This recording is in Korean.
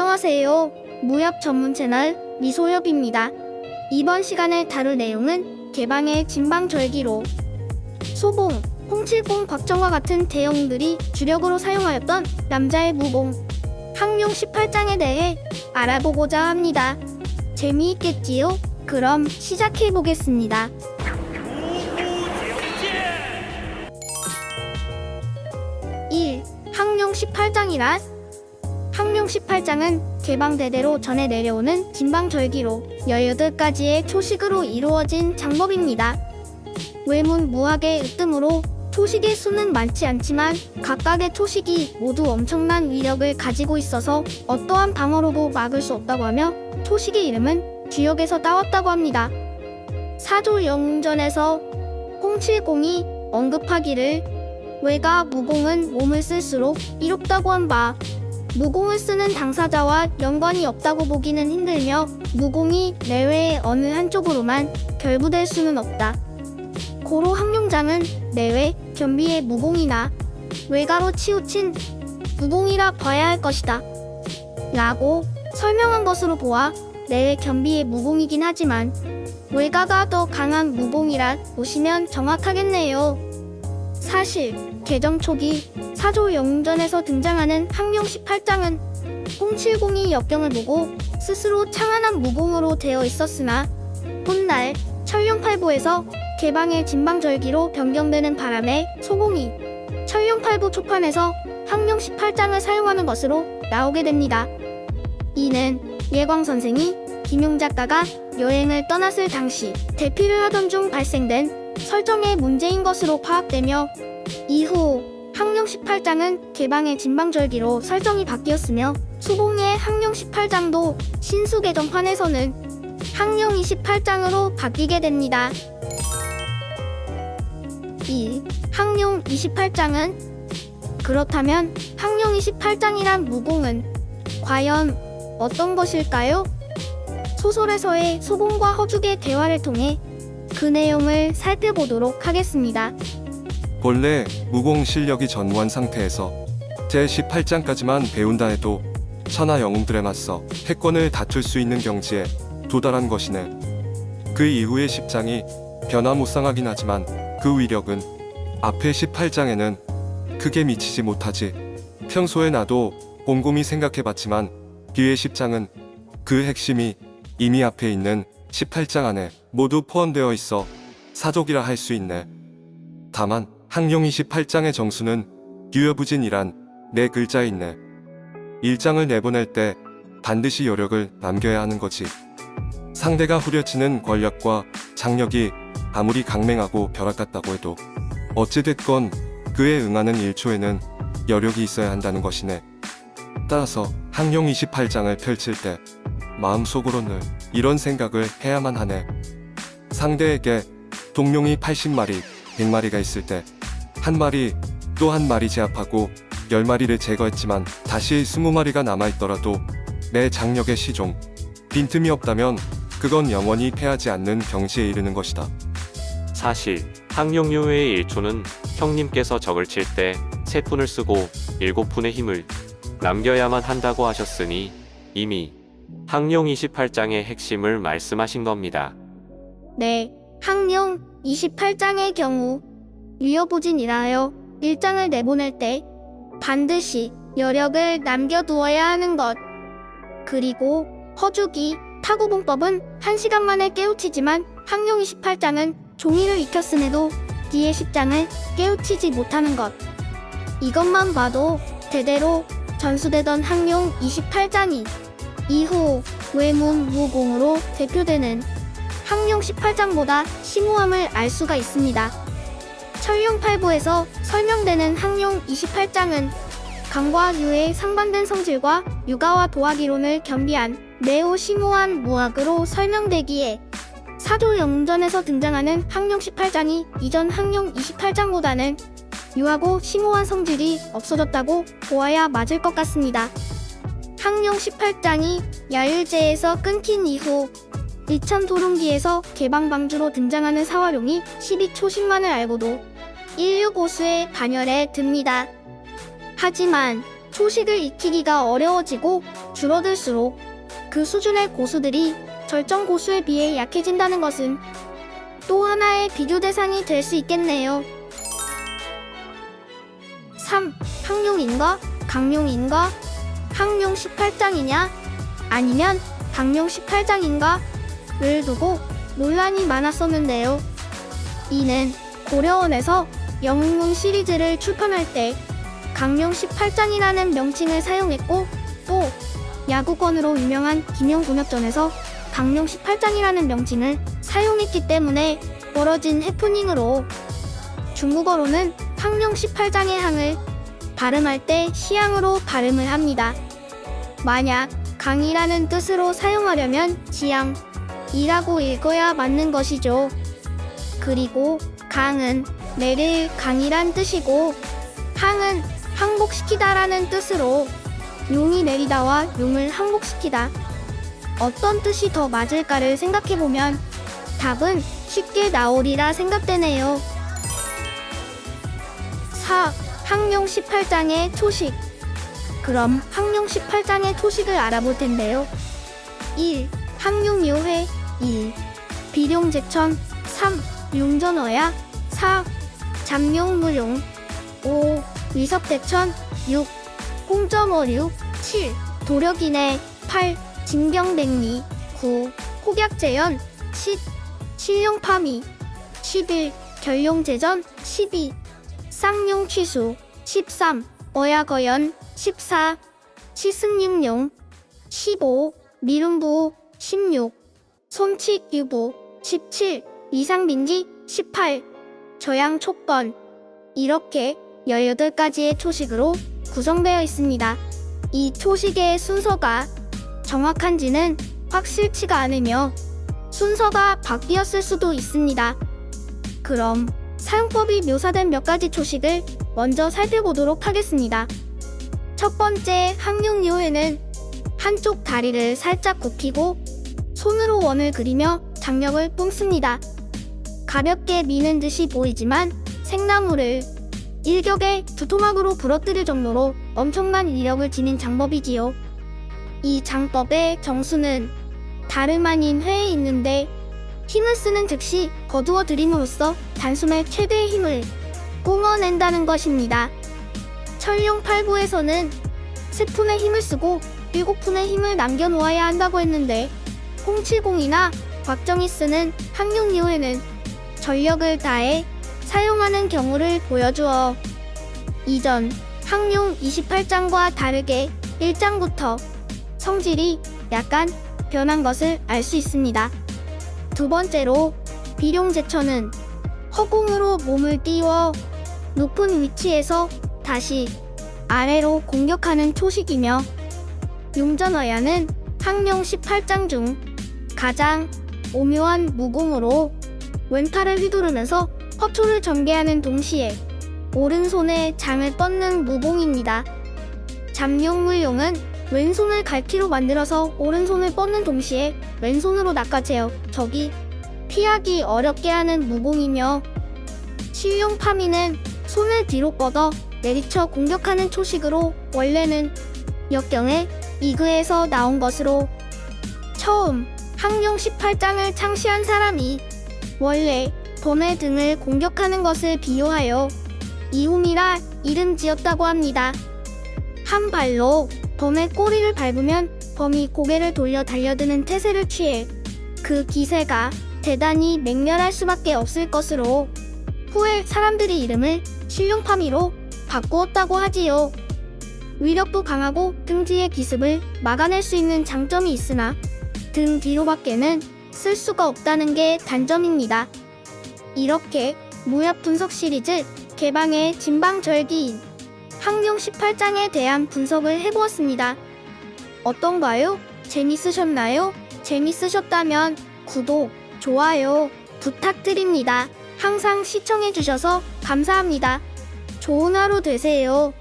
안녕하세요. 무협 전문 채널 미소협입니다. 이번 시간에 다룰 내용은 개방의 진방절기로. 소봉, 070 박정과 같은 대영웅들이 주력으로 사용하였던 남자의 무공, 항룡 18장에 대해 알아보고자 합니다. 재미있겠지요? 그럼 시작해보겠습니다. 1. 항룡 18장이란? 항룡 18장은 개방대대로 전해 내려오는 진방절기로 18가지의 초식으로 이루어진 장법입니다. 외문무학의 으뜸으로 초식의 수는 많지 않지만 각각의 초식이 모두 엄청난 위력을 가지고 있어서 어떠한 방어로도 막을 수 없다고 하며 초식의 이름은 주역에서 따왔다고 합니다. 사조 영웅전에서 070이 언급하기를 외가 무공은 몸을 쓸수록 이롭다고 한 바, 무공을 쓰는 당사자와 연관이 없다고 보기는 힘들며 무공이 내외의 어느 한쪽으로만 결부될 수는 없다. 고로 항룡장은 내외, 겸비의 무공이나 외가로 치우친 무공이라 봐야 할 것이다 라고 설명한 것으로 보아 내외 겸비의 무공이긴 하지만 외가가 더 강한 무공이라 보시면 정확하겠네요. 사실 개정 초기 사조 영웅전에서 등장하는 항룡 18장은 070이 역경을 보고 스스로 창안한 무공으로 되어 있었으나 훗날 철룡팔부에서 개방의 진방절기로 변경되는 바람에 소공이 철룡팔부 초판에서 항룡 18장을 사용하는 것으로 나오게 됩니다. 이는 예광 선생이 김용 작가가 여행을 떠났을 당시 대피를 하던 중 발생된 설정의 문제인 것으로 파악되며 이후 항룡 18장은 개방의 진방절기로 설정이 바뀌었으며 소공의 항룡 18장도 신수 개정판에서는 항룡 28장으로 바뀌게 됩니다. 2. 항룡 28장은? 그렇다면 항룡 28장이란 무공은 과연 어떤 것일까요? 소설에서의 소공과 허죽의 대화를 통해 그 내용을 살펴보도록 하겠습니다. 본래 무공 실력이 전무한 상태에서 제18장까지만 배운다 해도 천하 영웅들에 맞서 패권을 다툴 수 있는 경지에 도달한 것이네. 그 이후의 10장이 변화무쌍하긴 하지만 그 위력은 앞에 18장에는 크게 미치지 못하지. 평소에 나도 곰곰이 생각해봤지만 뒤의 10장은 그 핵심이 이미 앞에 있는 18장 안에 모두 포함되어 있어 사족이라 할 수 있네. 다만 항룡 28장의 정수는 유여부진이란 4글자에 있네. 1장을 내보낼 때 반드시 여력을 남겨야 하는 거지. 상대가 후려치는 권력과 장력이 아무리 강맹하고 벼락 같다고 해도 어찌됐건 그에 응하는 1초에는 여력이 있어야 한다는 것이네. 따라서 항룡 28장을 펼칠 때 마음속으로는 이런 생각을 해야만 하네. 상대에게 동룡이 80마리, 100마리가 있을 때 한 마리 또 한 마리 제압하고 10마리를 제거했지만 다시 20마리가 남아있더라도 내 장력의 시종, 빈틈이 없다면 그건 영원히 패하지 않는 경지에 이르는 것이다. 사실 항룡유의 1초는 형님께서 적을 칠 때 3푼을 쓰고 7푼의 힘을 남겨야만 한다고 하셨으니 이미 항룡 28장의 핵심을 말씀하신 겁니다. 네, 항룡 28장의 경우 유여부진이라 하여 1장을 내보낼 때 반드시 여력을 남겨두어야 하는 것. 그리고 허죽이 타구봉법은 1시간 만에 깨우치지만 항룡 28장은 종이를 익혔음에도 뒤에 10장을 깨우치지 못하는 것. 이것만 봐도 대대로 전수되던 항룡 28장이 이후 외문무공으로 대표되는 항룡 18장보다 심오함을 알 수가 있습니다. 철룡팔부에서 설명되는 항룡 28장은 강과 유의 상반된 성질과 육아와 도학이론을 겸비한 매우 심오한 무학으로 설명되기에 사조 영웅전에서 등장하는 항룡 18장이 이전 항룡 28장보다는 유하고 심오한 성질이 없어졌다고 보아야 맞을 것 같습니다. 항룡 18장이 야율제에서 끊긴 이후 일천도롱기에서 개방방주로 등장하는 사화룡이 12초식만을 알고도 인류 고수의 반열에 듭니다. 하지만 초식을 익히기가 어려워지고 줄어들수록 그 수준의 고수들이 절정 고수에 비해 약해진다는 것은 또 하나의 비교 대상이 될 수 있겠네요. 3. 항룡인가? 강룡인가? 항룡 18장이냐? 아니면 강룡 18장인가? 를 두고 논란이 많았었는데요. 이는 고려원에서 영웅문 시리즈를 출판할 때 강룡 18장이라는 명칭을 사용했고, 또 야구권으로 유명한 김용곤역전에서 강룡 18장이라는 명칭을 사용했기 때문에 벌어진 해프닝으로 중국어로는 항룡 18장의 항을 발음할 때 시항으로 발음을 합니다. 만약 강이라는 뜻으로 사용하려면 지항이라고 읽어야 맞는 것이죠. 그리고 강은 내릴 강이란 뜻이고, 항은 항복시키다라는 뜻으로 용이 내리다와 용을 항복시키다, 어떤 뜻이 더 맞을까를 생각해보면 답은 쉽게 나오리라 생각되네요. 4. 항룡 18장의 초식. 그럼 항룡 18장의 초식을 알아볼 텐데요. 1. 항룡묘회. 2. 비룡제천. 3. 용전어야. 4. 잠룡무룡. 5. 위섭대천. 6. 홍점어류. 7. 도력이네. 8. 진경백리. 9. 폭약재현. 10. 실룡파미. 11. 결룡제전. 12. 쌍용취수. 13. 어야거연. 14. 치승육룡. 15. 미름부. 16. 손칙유부. 17. 이상민기. 18. 저양촉건. 이렇게 18가지의 초식으로 구성되어 있습니다. 이 초식의 순서가 정확한지는 확실치가 않으며 순서가 바뀌었을 수도 있습니다. 그럼 사용법이 묘사된 몇 가지 초식을 먼저 살펴보도록 하겠습니다. 첫 번째 항룡요에는 한쪽 다리를 살짝 굽히고 손으로 원을 그리며 장력을 뿜습니다. 가볍게 미는 듯이 보이지만 생나무를 일격에 두 토막으로 부러뜨릴 정도로 엄청난 위력을 지닌 장법이지요. 이 장법의 정수는 다름 아닌 회에 있는데, 힘을 쓰는 즉시 거두어 들임으로써 단숨에 최대의 힘을 뿜어낸다는 것입니다. 천룡팔부에서는 3푼의 힘을 쓰고 7푼의 힘을 남겨놓아야 한다고 했는데, 홍칠공이나 곽정이 쓰는 항룡요에는 전력을 다해 사용하는 경우를 보여주어 이전 항룡 28장과 다르게 1장부터 성질이 약간 변한 것을 알 수 있습니다. 두 번째로 비룡제천은 허공으로 몸을 띄워 높은 위치에서 다시 아래로 공격하는 초식이며, 용전어야는 항룡 18장 중 가장 오묘한 무공으로 왼팔을 휘두르면서 허초를 전개하는 동시에 오른손에 장을 뻗는 무공입니다. 잠룡물용은 왼손을 갈퀴로 만들어서 오른손을 뻗는 동시에 왼손으로 낚아채어 적이 피하기 어렵게 하는 무공이며, 실룡파미는 손을 뒤로 뻗어 내리쳐 공격하는 초식으로 원래는 역경의 이그에서 나온 것으로, 처음 항룡 18장을 창시한 사람이 원래 범의 등을 공격하는 것을 비유하여 이홈이라 이름 지었다고 합니다. 한 발로 범의 꼬리를 밟으면 범이 고개를 돌려 달려드는 태세를 취해 그 기세가 대단히 맹렬할 수밖에 없을 것으로 후에 사람들이 이름을 실룡파미로 바꾸었다고 하지요. 위력도 강하고 등 뒤의 기습을 막아낼 수 있는 장점이 있으나 등 뒤로밖에는 쓸 수가 없다는 게 단점입니다. 이렇게 무협 분석 시리즈 개방의 진방절기인 항룡 18장에 대한 분석을 해보았습니다. 어떤가요? 재밌으셨나요? 재밌으셨다면 구독, 좋아요 부탁드립니다. 항상 시청해주셔서 감사합니다. 좋은 하루 되세요.